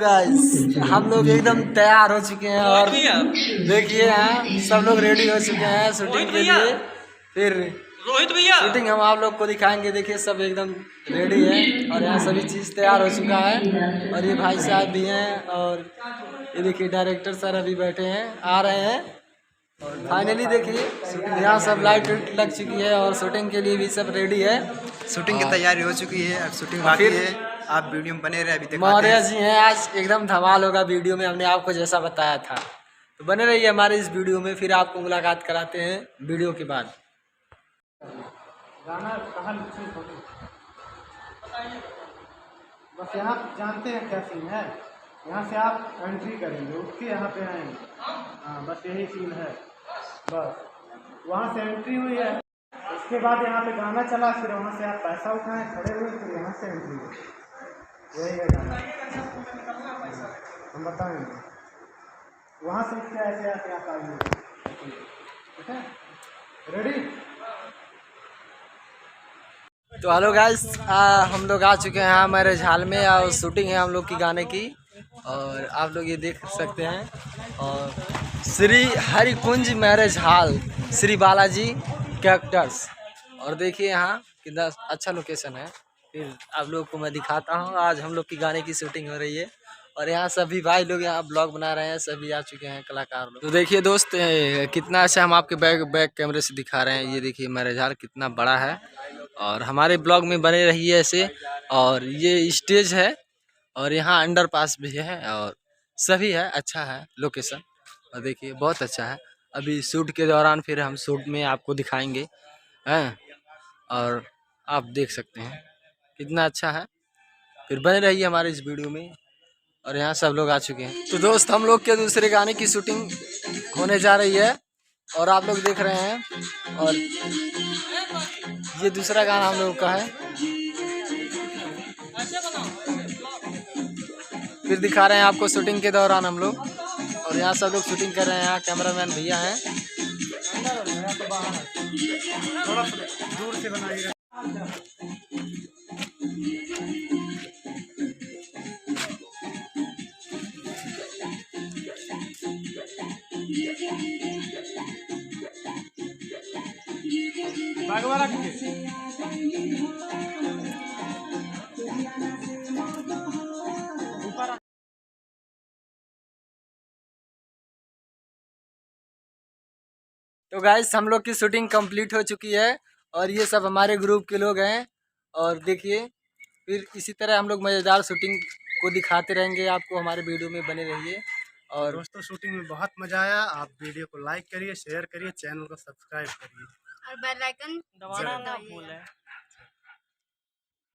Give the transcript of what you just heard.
Guys हम लोग एकदम तैयार हो चुके हैं और देखिए यहाँ सब लोग रेडी हो चुके हैं शूटिंग के लिए। फिर रोहित भैया शूटिंग हम आप लोग को दिखाएंगे। देखिए सब एकदम रेडी है और यहाँ सभी चीज़ तैयार हो चुका है। और ये भाई साहब भी हैं और ये देखिए डायरेक्टर सर अभी बैठे हैं, आ रहे हैं। और फाइनली देखिए यहाँ सब लाइट लग चुकी है और शूटिंग के लिए भी सब रेडी है। शूटिंग की तैयारी हो चुकी है, शूटिंग बाकी है। आप वीडियो में बने रहे, अभी मौर्य जी हैं। आज एकदम धमाल होगा वीडियो में, हमने आपको जैसा बताया था। तो बने रहिए हमारे इस वीडियो में, फिर आपको मुलाकात कराते हैं वीडियो के बाद। गाना कहाँ बस यहाँ जानते हैं क्या सीन है। यहाँ से आप एंट्री करेंगे, उठ के यहाँ पे आएंगे। हाँ बस यही सीन है। बस वहाँ से एंट्री हुई है, उसके बाद यहाँ पे गाना चला, फिर वहाँ से आप पैसा उठाएं, खड़े हुए, फिर यहाँ से एंट्री हुई। यही है गाना, हम बताएंगे। वहाँ से क्या ऐसे आप यहाँ आइए, ठीक है? रेडी? तो हेलो गाइस, हम लोग आ चुके हैं यहाँ मैरिज हॉल में और शूटिंग है हम लोग की गाने की। और आप लोग ये देख सकते हैं। और श्री हरिकुंज मैरिज हॉल, श्री बालाजी कैक्टर्स। और देखिए यहाँ कितना अच्छा लोकेशन है। फिर आप लोग को मैं दिखाता हूँ। आज हम लोग की गाने की शूटिंग हो रही है और यहाँ सभी भाई लोग यहाँ ब्लॉग बना रहे हैं, सभी आ चुके हैं कलाकार लोग। तो देखिए दोस्त कितना अच्छा हम आपके बैक कैमरे से दिखा रहे हैं। ये देखिए मैरिज हॉल कितना बड़ा है और हमारे ब्लॉग में बने रहिए ऐसे। और ये स्टेज है और यहाँ अंडर पास भी है और सभी है, अच्छा है लोकेशन। और देखिए बहुत अच्छा है। अभी शूट के दौरान फिर हम शूट में आपको दिखाएंगे हैं और आप देख सकते हैं कितना अच्छा है। फिर बने रहिए हमारे इस वीडियो में। और यहाँ सब लोग आ चुके हैं। तो दोस्त हम लोग के दूसरे गाने की शूटिंग होने जा रही है और आप लोग देख रहे हैं। और ये दूसरा गाना हम लोग का है, फिर दिखा रहे हैं आपको शूटिंग के दौरान हम लोग। और यहाँ सब लोग शूटिंग कर रहे हैं। यहाँ कैमरामैन भैया हैं। थोड़ा दूर से बनाइएगा। बागवाला तो गाइस हम लोग की शूटिंग कंप्लीट हो चुकी है और ये सब हमारे ग्रुप के लोग हैं। और देखिए फिर इसी तरह हम लोग मज़ेदार शूटिंग को दिखाते रहेंगे आपको। हमारे वीडियो में बने रहिए। और दोस्तों शूटिंग में बहुत मजा आया। आप वीडियो को लाइक करिए, शेयर करिए, चैनल को सब्सक्राइब करिए और बेल आइकन दबाना ना भूलें।